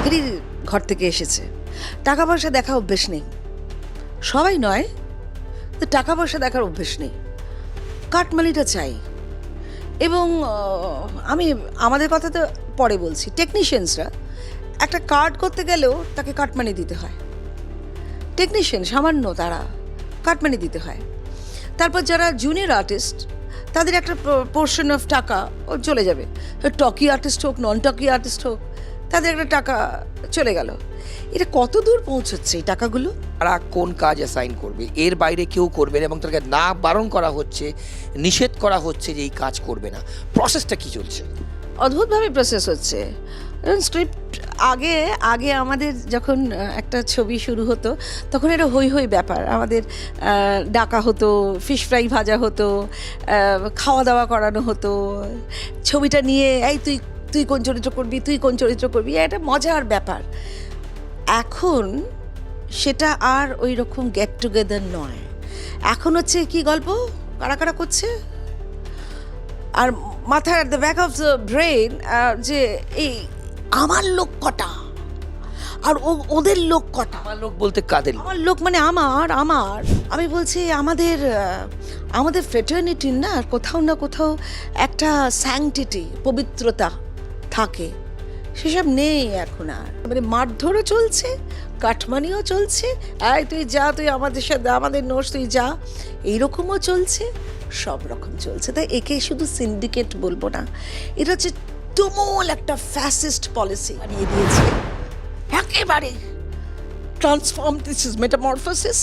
ভিখারি ঘর থেকে এসেছে, টাকা পয়সা দেখা অভ্যেস নেই, সবাই নয়, তো টাকা পয়সা দেখার অভ্যেস নেই, কাটমানিটা চাই। এবং আমি আমাদের কথা তো পরে বলছি, টেকনিশিয়ানসরা একটা কার্ড করতে গেলেও তাকে কাটমানি দিতে হয়, টেকনিশিয়ান সামান্য তারা কাটমানি দিতে হয়। তারপর যারা জুনিয়র আর্টিস্ট তাদের একটা পোর্শন অফ টাকা ও চলে যাবে, টকি আর্টিস্ট হোক নন টকি আর্টিস্ট হোক, তাদের একটা টাকা চলে গেল। এটা কত দূর পৌঁছচ্ছে এই টাকাগুলো? তারা কোন কাজ অ্যাসাইন করবে, এর বাইরে কেউ করবে না এবং তাকে না বারণ করা হচ্ছে, নিষেধ করা হচ্ছে যে এই কাজ করবে না। প্রসেসটা কি চলছে? অদ্ভুতভাবে প্রসেস হচ্ছে। স্ক্রিপ্ট আগে আগে আমাদের যখন একটা ছবি শুরু হতো তখন এটা হই হই ব্যাপার, আমাদের ডাকা হতো, ফিশ ফ্রাই ভাজা হতো, খাওয়া দাওয়া করানো হতো, ছবিটা নিয়ে এই তুই তুই কোন চরিত্র করবি, তুই কোন চরিত্র করবি, এটা মজার ব্যাপার। এখন সেটা আর ওই রকম গেট টুগেদার নয়, এখন হচ্ছে কি গল্প কারা কারা করছে, আর মাথার the back of the brain যে এই আমার লোক কটা আর ওদের লোক কটা। আমার লোক বলতে কাদের? আমার লোক মানে আমার আমি বলছি আমাদের ফ্রেটার্নিটির না কোথাও না কোথাও একটা স্যাংটিটি, পবিত্রতা থাকে, সেসব নেই এখন আর। মানে মারধরও চলছে, কাটমানিও চলছে, আয় তুই যা, তুই আমাদের সাথে আমাদের নোস তুই যা, এইরকমও চলছে, সব রকম চলছে। তাই একে শুধু সিন্ডিকেট বলবো না, এটা হচ্ছে তুমুল একটা ফ্যাসিস্ট পলিসি বানিয়ে দিয়েছে একেবারে। ট্রান্সফর্ম, দিস ইজ মেটামরফোসিস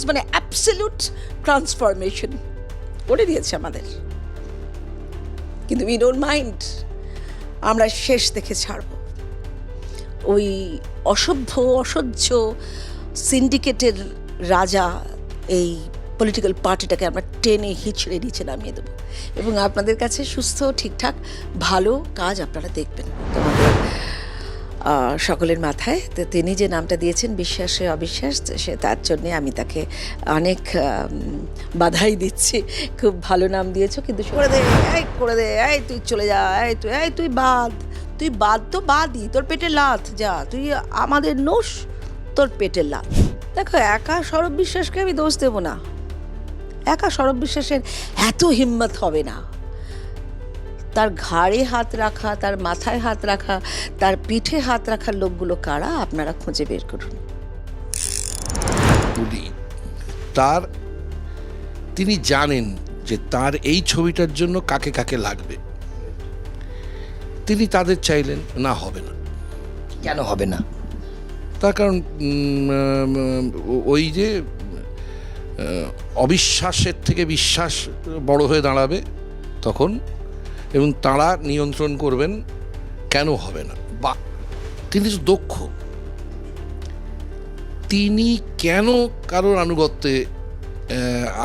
মানে অ্যাবসলিউট ট্রান্সফরমেশন করে দিয়েছে আমাদের। কিন্তু উই ডোন্ট মাইন্ড, আমরা শেষ দেখে ছাড়ব। ওই অসভ্য অসহ্য সিন্ডিকেটের রাজা এই পলিটিক্যাল পার্টিটাকে আমরা টেনে হিচড়ে নিচে নামিয়ে দেবো এবং আপনাদের কাছে সুস্থ ঠিকঠাক ভালো কাজ আপনারা দেখবেন তোমাদের সকলের মাথায়। তো তিনি যে নামটা দিয়েছেন বিশ্বাসে অবিশ্বাস, সে তার জন্যে আমি তাকে অনেক বাধাই দিচ্ছি। খুব ভালো নাম দিয়েছো, কিন্তু করে দে এই তুই চলে যা, তুই বাদ তো বাদই, তোর পেটে লাথ, যা তুই আমাদের নোস, তোর পেটে লাথ। দেখো, একা সৌরভ বিশ্বাসকে আমি দোষ দেবো না, একা সৌরভ বিশ্বাসের এত হিম্মত হবে না। তার ঘাড়ে হাত রাখা, তার মাথায় হাত রাখা, তার পিঠে হাত রাখার লোকগুলো কারা আপনারা খুঁজে বের করুন। তিনি জানেন যে তার এই ছবিটার জন্য কাকে কাকে লাগবে, তিনি তাদের চাইলেন না, হবে না। কেন হবে না? তার কারণ ওই যে অবিশ্বাসের থেকে বিশ্বাস বড় হয়ে দাঁড়াবে তখন, এবং তারা নিয়ন্ত্রণ করবেন কেন হবে না। বা তিনি তো দক্ষ, তিনি কেন কারোর আনুগত্যে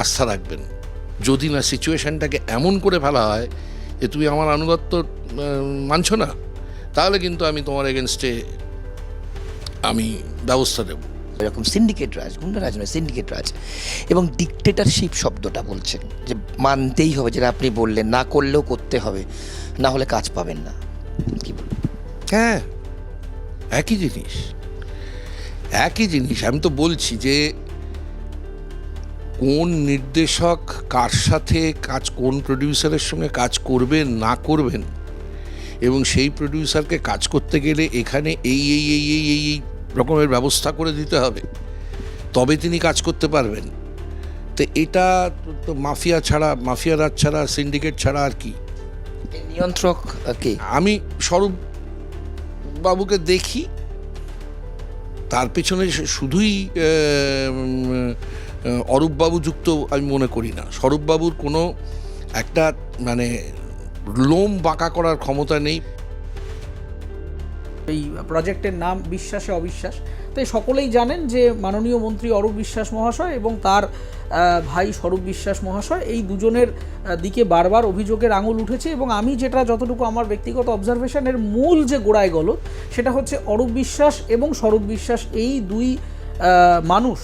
আস্থা রাখবেন যদি না সিচুয়েশনটাকে এমন করে ফেলা হয় যে তুমি আমার আনুগত্য মানছো না, তাহলে কিন্তু আমি তোমার এগেনস্টে আমি ব্যবস্থা নেব। এরকম সিন্ডিকেট রাজ, গুন্ডারাজ নয়, সিন্ডিকেট রাজ এবং ডিকটেটরশিপ শব্দটা বলছেন যে মানতেই হবে, যেটা আপনি বললেন, না করলেও করতে হবে, না হলে কাজ পাবেন না। কি বলবেন? হ্যাঁ, একই জিনিস। আমি তো বলছি যে কোন নির্দেশক কার সাথে কাজ, কোন প্রডিউসারের সঙ্গে কাজ করবেন না করবেন, এবং সেই প্রডিউসারকে কাজ করতে গেলে এখানে এই এই এই এই এই এই রকমের ব্যবস্থা করে দিতে হবে, তবে তিনি কাজ করতে পারবেন। তো এটা তো মাফিয়া রাজ ছাড়া, সিন্ডিকেট ছাড়া আর কি? নিয়ন্ত্রক কে? আমি স্বরূপ বাবুকে দেখি, তার পেছনে শুধুই অরূপবাবু যুক্ত আমি মনে করি না। স্বরূপবাবুর কোনো একটা মানে লোম বাঁকা করার ক্ষমতা নেই। এই প্রজেক্টের নাম বিশ্বাসে অবিশ্বাস। তাই সকলেই জানেন যে মাননীয় মন্ত্রী অরূপ বিশ্বাস মহাশয় এবং তার ভাই স্বরূপ বিশ্বাস মহাশয়, এই দুজনের দিকে বারবার অভিযোগের আঙুল উঠেছে। এবং আমি যেটা যতটুকু আমার ব্যক্তিগত অবজারভেশনের মূল যে গোড়ায় গেল সেটা হচ্ছে অরূপ বিশ্বাস এবং স্বরূপ বিশ্বাস, এই দুই মানুষ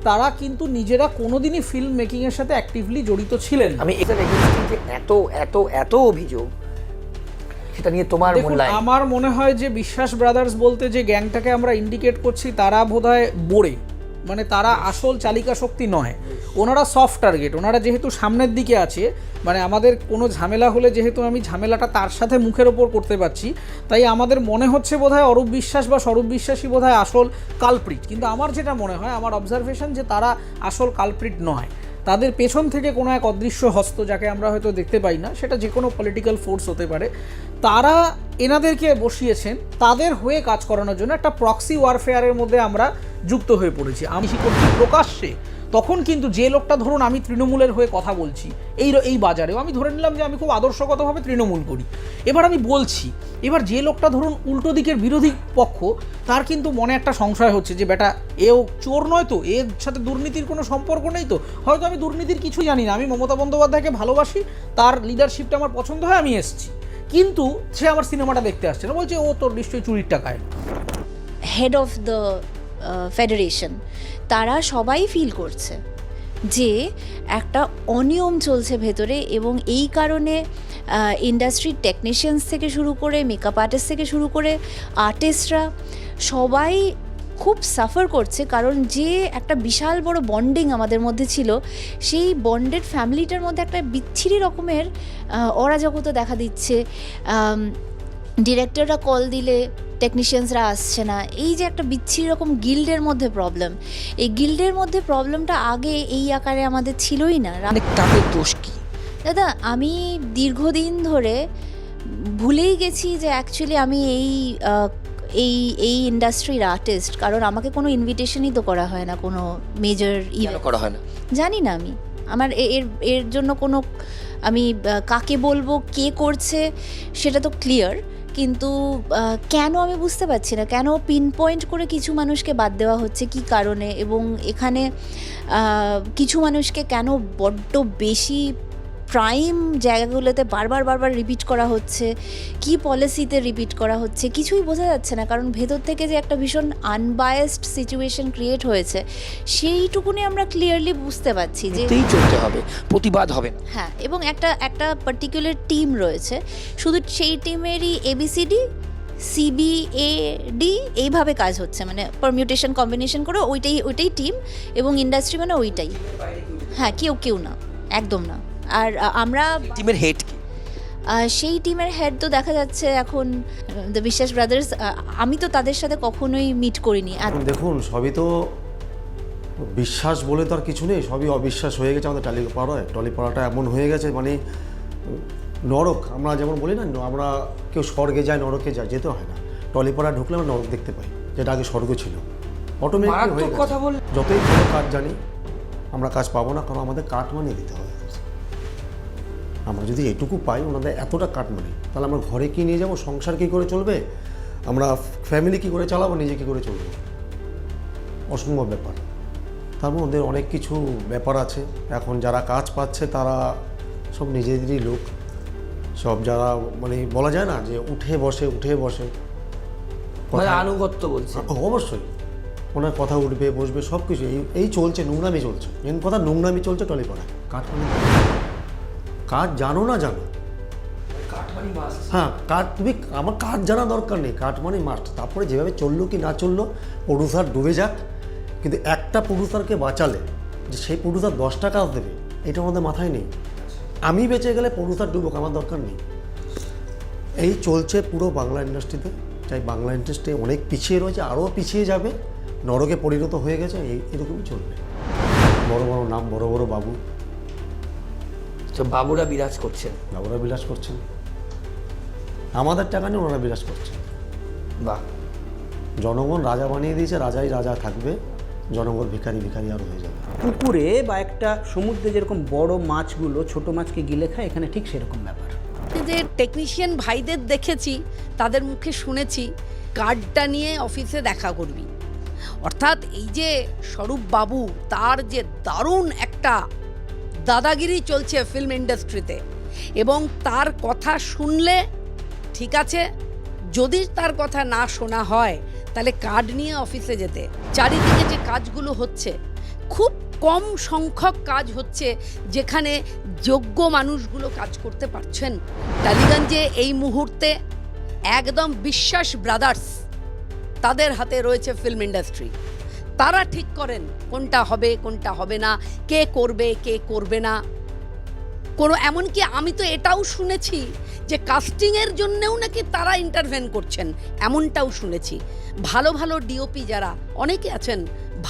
তারা কিন্তু নিজেরা কোনোদিনই ফিল্ম মেকিংয়ের সাথে অ্যাক্টিভলি জড়িত ছিলেন। আমি এটা দেখেছি যে এত এত এত অভিযোগ, সেটা নিয়ে তোমার দেখুন, মূল্যায়ন। আমার মনে হয় যে বিশ্বাস ব্রাদার্স বলতে যে গ্যাংটাকে আমরা ইন্ডিকেট করছি তারা বোধহয় বোরে, মানে তারা আসল চালিকা শক্তি নয়, ওনারা সফট টার্গেট। ওনারা যেহেতু সামনের দিকে আছে, মানে আমাদের কোনো ঝামেলা হলে যেহেতু আমি ঝামেলাটা তার সাথে মুখের ওপর করতে পারছি, তাই আমাদের মনে হচ্ছে বোধহয় অরূপ বিশ্বাস বা স্বরূপ বিশ্বাসই বোধহয় আসল কালপ্রিট। কিন্তু আমার যেটা মনে হয়, আমার অবজারভেশন, যে তারা আসল কালপ্রিট নয়। তাদের পেছন থেকে কোনো এক অদৃশ্য হস্ত, যাকে আমরা হয়তো দেখতে পাই না, সেটা যে কোনো পলিটিক্যাল ফোর্স হতে পারে, তারা এনাদেরকে বসিয়েছেন তাদের হয়ে কাজ করানোর জন্য। একটা প্রক্সি ওয়ারফেয়ারের মধ্যে আমরা যুক্ত হয়ে পড়েছি। আমি করছি প্রকাশ্যে, তখন কিন্তু যে লোকটা, ধরুন আমি তৃণমূলের হয়ে কথা বলছি এই বাজারেও, আমি ধরে নিলাম যে আমি খুব আদর্শগতভাবে তৃণমূল করি, এবার আমি বলছি, এবার যে লোকটা ধরুন উল্টো দিকের বিরোধী পক্ষ, তার কিন্তু মনে একটা সংশয় হচ্ছে যে বেটা এও চোর নয় তো, এর সাথে দুর্নীতির কোনো সম্পর্ক নেই তো, হয়তো আমি দুর্নীতির কিছু জানি না, আমি মমতা বন্দ্যোপাধ্যায়কে ভালোবাসি, তার লিডারশিপটা আমার পছন্দ হয়, আমি এসেছি, কিন্তু সে আমার সিনেমাটা দেখতে আসছে না, বলছে ও তোর নিশ্চয়ই চুরির টাকায়। হেড অফ দ্য ফেডারেশন, তারা সবাই ফিল করছে যে একটা অনিয়ম চলছে ভেতরে, এবং এই কারণে ইন্ডাস্ট্রির টেকনিশিয়ানস থেকে শুরু করে মেকআপ আর্টিস্ট থেকে শুরু করে আর্টিস্টরা সবাই খুব সাফার করছে। কারণ যে একটা বিশাল বড় বন্ডিং আমাদের মধ্যে ছিল, সেই বন্ডেড ফ্যামিলিটার মধ্যে একটা বিচ্ছিরি রকমের অরাজকতা দেখা দিচ্ছে। ডিরেক্টররা কল দিলে টেকনিশিয়ানসরা আসছে না, এই যে একটা বিচ্ছিরি রকম গিল্ডের মধ্যে প্রবলেম, এই গিল্ডের মধ্যে প্রবলেমটা আগে এই আকারে আমাদের ছিলই না। মানে তাদের দোষ কি? দাদা, আমি দীর্ঘদিন ধরে ভুলেই গেছি যে অ্যাকচুয়ালি আমি এই ইন্ডাস্ট্রির আর্টিস্ট, কারণ আমাকে কোনো ইনভিটেশনই তো করা হয় না কোনো মেজর ইভেন্ট, করা হয় না জানি না আমি, আমার এর জন্য কোনো, আমি কাকে বলবো, কে করছে সেটা তো ক্লিয়ার, কিন্তু কেন আমি বুঝতে পারছি না, কেন পিন পয়েন্ট করে কিছু মানুষকে বাদ দেওয়া হচ্ছে, কি কারণে, এবং এখানে কিছু মানুষকে কেন বড্ড বেশি প্রাইম জায়গাগুলোতে বারবার রিপিট করা হচ্ছে, কি পলিসিতে রিপিট করা হচ্ছে, কিছুই বোঝা যাচ্ছে না। কারণ ভেতর থেকে যে একটা ভীষণ আনবায়াসড সিচুয়েশন ক্রিয়েট হয়েছে, সেইটুকুনি আমরা ক্লিয়ারলি বুঝতে পারছি যে এতেই চলতে হবে, প্রতিবাদ হবে না। হ্যাঁ, এবং একটা পার্টিকুলার টিম রয়েছে, শুধু সেই টিমেরই ABCD CBAD এইভাবে কাজ হচ্ছে, মানে পারমিউটেশন কম্বিনেশন করে ওইটাই টিম, এবং ইন্ডাস্ট্রি মানে ওইটাই। হ্যাঁ, কেউ না, একদম না। আর আমরা টিমের হেড কি? সেই টিমের হেড তো দেখা যাচ্ছে এখন দ্য বিশ্বাস ব্রাদার্স, আমি তো তাদের সাথে কখনোই মিট করিনি। দেখুন, সবই তো বিশ্বাস বলে তো আর কিছু নেই, সবই অবিশ্বাস হয়ে গেছে আমাদের টলিপাড়াটা এমন হয়ে গেছে, মানে নরক। আমরা যেমন বলি না, আমরা কেউ স্বর্গে যায় নরকে যায়, যেতে হয় না, টলিপাড়া ঢুকলে আমরা নরক দেখতে পাই, যেটা আগে স্বর্গ ছিল। অটোমেটিক হয়ে গেছে। কথা বল, যতই ভালো কাজ জানি আমরা কাজ পাবো না, কারণ আমাদের কাট মানি দিতে হবে। আমরা যদি এটুকু পাই, ওনাদের এতটা কাট মানি, তাহলে আমরা ঘরে কি নিয়ে যাবো, সংসার কী করে চলবে, আমরা ফ্যামিলি কী করে চালাবো, নিজে কী করে চলবো, অসম্ভব ব্যাপার। তার মধ্যে অনেক কিছু ব্যাপার আছে। এখন যারা কাজ পাচ্ছে তারা সব নিজেদেরই লোক, সব যারা মানে বলা যায় না যে উঠে বসে আনুগত্য বলছে। অবশ্যই ওনার কথা উঠবে বসবে সব কিছু, এই চলছে, নোংরামি চলছে, মেন কথা নোংরামি চলছে টলিপাড়ায়। কাজ জানো না জানো, হ্যাঁ, তুমি আমার কাজ জানা দরকার নেই, কাট মানে মাস্ট। তারপরে যেভাবে চললো কি না চললো, প্রডিউসার ডুবে যাক, কিন্তু একটা প্রডিউসারকে বাঁচালে যে সেই প্রডিউসার 10 টাকা দেবে, এটা আমাদের মাথায় নেই। আমি বেঁচে গেলে প্রডিউসার ডুবুক, আমার দরকার নেই। এই চলছে পুরো বাংলা ইন্ডাস্ট্রিতে। চাই বাংলা ইন্ডাস্ট্রি অনেক পিছিয়ে রয়েছে, আরও পিছিয়ে যাবে, নরকে পরিণত হয়ে গেছে, এরকমই চলবে। বড় বড় নাম, বড় বড় বাবু, তো বাবুরা বিরাজ করছেন, বাবুরা বিলাস করছেন, আমাদের টাকা নিয়ে ওনারা বিলাস করছেন। বাহ, জনগণ রাজা বানিয়ে দিয়েছে, রাজাই রাজা থাকবে, জনগণ ভিখারি আর হয়ে যাবে। পুকুরে বা একটা সমুদ্রে যেরকম বড় মাছগুলো ছোট মাছকে গিলে খায়, এখানে ঠিক সেরকম ব্যাপার। যে টেকনিশিয়ান ভাইদের দেখেছি, তাদের মুখে শুনেছি কার্ডটা নিয়ে অফিসে দেখা করবি, অর্থাৎ এই যে স্বরূপ বাবু, তার যে দারুণ একটা দাদাগিরি চলছে ফিল্ম ইন্ডাস্ট্রিতে, এবং তার কথা শুনলে ঠিক আছে, যদি তার কথা না শোনা হয় তাহলে কার্ড নিয়ে অফিসে যেতে। চারিদিকে যে কাজগুলো হচ্ছে, খুব কম সংখ্যক কাজ হচ্ছে যেখানে যোগ্য মানুষগুলো কাজ করতে পারছেন। টালিগঞ্জে এই মুহূর্তে একদম বিশ্বাস ব্রাদার্স, তাদের হাতে রয়েছে ফিল্ম ইন্ডাস্ট্রি। তারা ঠিক করেন কোনটা হবে কোনটা হবে না, কে করবে কে করবে না। কোনো এমনকি আমি তো এটাও শুনেছি যে কাস্টিংয়ের জন্যেও নাকি তারা ইন্টারভেন করছেন, এমনটাও শুনেছি। ভালো ভালো ডিওপি যারা অনেকে আছেন,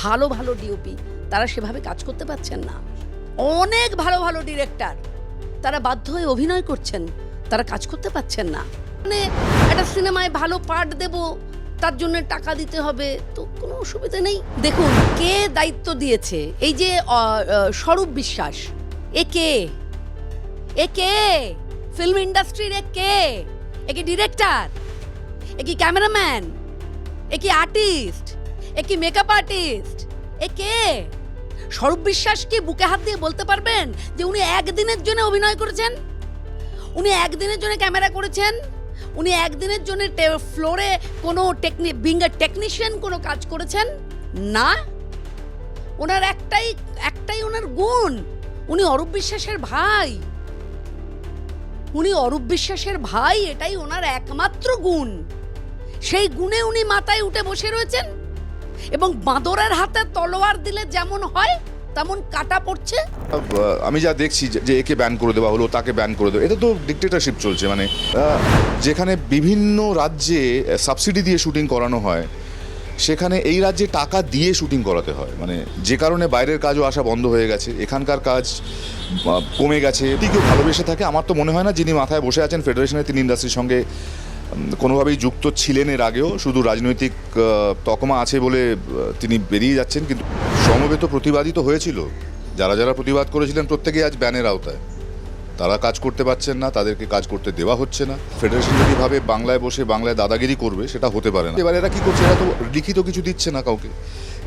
ভালো ভালো ডিওপি, তারা সেভাবে কাজ করতে পারছেন না। অনেক ভালো ভালো ডিরেক্টর তারা বাধ্য হয়ে অভিনয় করছেন, তারা কাজ করতে পারছেন না। মানে একটা সিনেমায় ভালো পার্ট দেব, তার জন্য টাকা দিতে হবে, তো কোনো অসুবিধা নেই। দেখুন কে দায়িত্ব দিয়েছে, এই যে স্বরূপ বিশ্বাস, এ কে ফিল্ম ইন্ডাস্ট্রির এ কি ডিরেক্টর, এ কি ক্যামেরাম্যান, এ কি আর্টিস্ট, এ কি মেকআপ আর্টিস্ট, এ কে? স্বরূপ বিশ্বাস কি বুকে হাত দিয়ে বলতে পারবেন যে উনি একদিনের জন্য অভিনয় করেছেন, উনি একদিনের জন্য ক্যামেরা করেছেন, উনি একদিনের জন্য ফ্লোরে কোনো টেকনিশিয়ান কোনো কাজ করেছেন? না, ওনার একটাই ওনার গুণ, উনি অরূপ বিশ্বাসের ভাই। উনি অরূপ বিশ্বাসের ভাই, এটাই ওনার একমাত্র গুণ। সেই গুণে উনি মাথায় উঠে বসে রয়েছেন এবং বাঁদরের হাতে তলোয়ার দিলে যেমন হয় তেমন কাটা পড়ছে। আমি যা দেখছি যে একে ব্যান করে দেওয়া হলো, তাকে ব্যান করে দেওয়া, এটা তো ডিক্টেটরশিপ চলছে। মানে যেখানে বিভিন্ন রাজ্যে সাবসিডি দিয়ে শুটিং করানো হয়, সেখানে এই রাজ্যে টাকা দিয়ে শুটিং করাতে হয়। মানে যে কারণে বাইরের কাজও আসা বন্ধ হয়ে গেছে, এখানকার কাজ কমে গেছে। যদি কেউ ভালোবেসে থাকে, আমার তো মনে হয় না যিনি মাথায় বসে আছেন ফেডারেশনের, তিনি ইন্ডাস্ট্রির সঙ্গে কোনোভাবেই যুক্ত ছিলেন এর আগেও। শুধু রাজনৈতিক তকমা আছে বলে তিনি বেরিয়ে যাচ্ছেন। কিন্তু সমবেত প্রতিবাদই তো হয়েছিল, যারা যারা প্রতিবাদ করেছিলেন প্রত্যেকেই আজ ব্যানের আওতায়। তারা কাজ করতে পারছেন না, তাদেরকে কাজ করতে দেওয়া হচ্ছে না। ফেডারেশন যদি ভাবে বাংলায় বসে বাংলায় দাদাগিরি করবে, সেটা হতে পারে না। এবার এরা কি করছে, এরা তো লিখিত কিছু দিচ্ছে না কাউকে,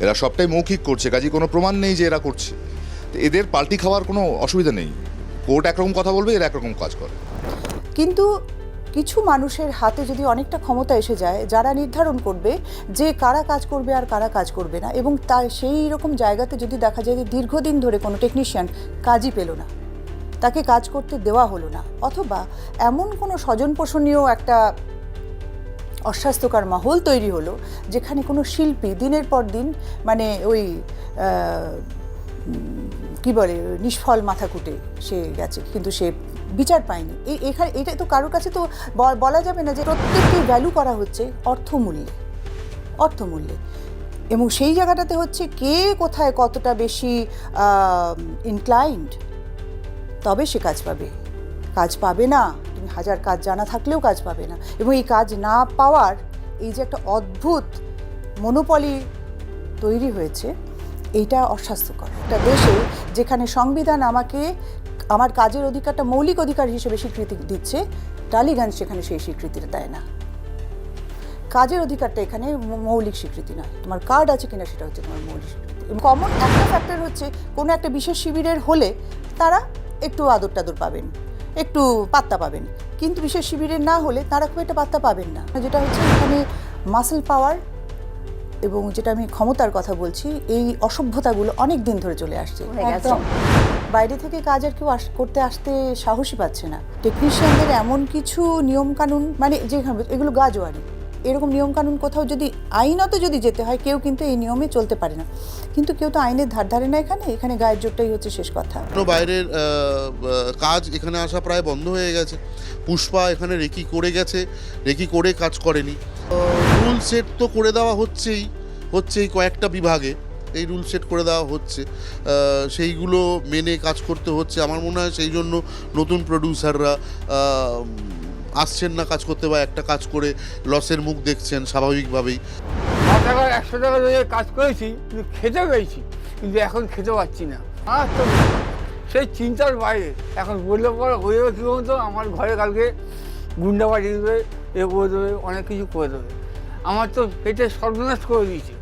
এরা সবটাই মৌখিক করছে, কাজেই কোনো প্রমাণ নেই যে এরা করছে। এদের পাল্টি খাওয়ার কোনো অসুবিধা নেই। কোর্ট একরকম কথা বলবে, এরা একরকম কাজ করে। কিন্তু কিছু মানুষের হাতে যদি অনেকটা ক্ষমতা এসে যায়, যারা নির্ধারণ করবে যে কারা কাজ করবে আর কারা কাজ করবে না, এবং তার সেই রকম জায়গাতে যদি দেখা যায় যে দীর্ঘদিন ধরে কোনো টেকনিশিয়ান কাজই পেল না, তাকে কাজ করতে দেওয়া হলো না, অথবা এমন কোনো স্বজনপোষণীয় একটা অস্বাস্থ্যকর মাহল তৈরি হলো যেখানে কোনো শিল্পী দিনের পর দিন মানে ওই কি বলে নিষ্ফল মাথা কুটে সে গেছে, কিন্তু সে বিচার পায়নি। এখানে এটা তো কারোর কাছে তো বলা যাবে না যে প্রত্যেককে ভ্যালু করা হচ্ছে অর্থমূল্যে, এবং সেই জায়গাটাতে হচ্ছে কে কোথায় কতটা বেশি ইনক্লাইন্ড, তবে সে কাজ পাবে। কাজ পাবে না, তুমি হাজার কাজ জানা থাকলেও কাজ পাবে না। এবং এই কাজ না পাওয়ার এই যে একটা অদ্ভুত মনোপলি তৈরি হয়েছে, এইটা অস্বাস্থ্যকর। একটা দেশে যেখানে সংবিধান আমাকে আমার কাজের অধিকারটা মৌলিক অধিকার হিসেবে স্বীকৃতি দিচ্ছে, টালিগঞ্জ সেখানে সেই স্বীকৃতিটা দেয় না। কাজের অধিকারটা এখানে মৌলিক স্বীকৃতি নয়, তোমার কার্ড আছে কিনা সেটা হচ্ছে তোমার মৌলিক স্বীকৃতি। কমন একটা ফ্যাক্টর হচ্ছে কোনো একটা বিশেষ শিবিরের হলে তারা একটু আদর টাদর পাবেন, একটু পাত্তা পাবেন, কিন্তু বিশেষ শিবিরের না হলে তারা খুব একটা পাত্তা পাবেন না। যেটা হচ্ছে এখানে মাসেল পাওয়ার এবং যেটা আমি ক্ষমতার কথা বলছি, এই অসভ্যতাগুলো অনেক দিন ধরে চলে আসছে। একদম বাইরে থেকে কাজ আর কেউ করতে আসতে সাহসী পাচ্ছে না। টেকনিশিয়ানদের এমন কিছু নিয়মকানুন, মানে যেখানে এগুলো গাজোয়ারি, এরকম নিয়মকানুন কোথাও যদি আইনত যদি যেতে হয়, কেউ কিন্তু এই নিয়মে চলতে পারে না। কিন্তু কেউ তো আইনের ধার ধারে না, এখানে গায়ের জোরটাই হচ্ছে শেষ কথা। বাইরের কাজ এখানে আসা প্রায় বন্ধ হয়ে গেছে। পুষ্পা এখানে রেকি করে গেছে, রেকি করে কাজ করেনি। রুল সেট তো করে দেওয়া হচ্ছেই কয়েকটা বিভাগে এই রুল সেট করে দেওয়া হচ্ছে, সেইগুলো মেনে কাজ করতে হচ্ছে। আমার মনে হয় সেই জন্য নতুন প্রডিউসাররা আসছেন না কাজ করতে, বা একটা কাজ করে লসের মুখ দেখছেন স্বাভাবিকভাবেই। 100 টাকা দিয়ে কাজ করেছি, কিন্তু খেতে পেয়েছি, কিন্তু এখন খেতে পাচ্ছি না। আর তো সেই চিন্তার বাইরে। এখন বললে পরে হয়ে যাবে কী বলতো, আমার ঘরে কালকে গুন্ডা পাঠিয়ে দেবে, এ করে দেবে, অনেক কিছু করে দেবে। আমার তো পেটে সর্বনাশ করে দিয়েছে।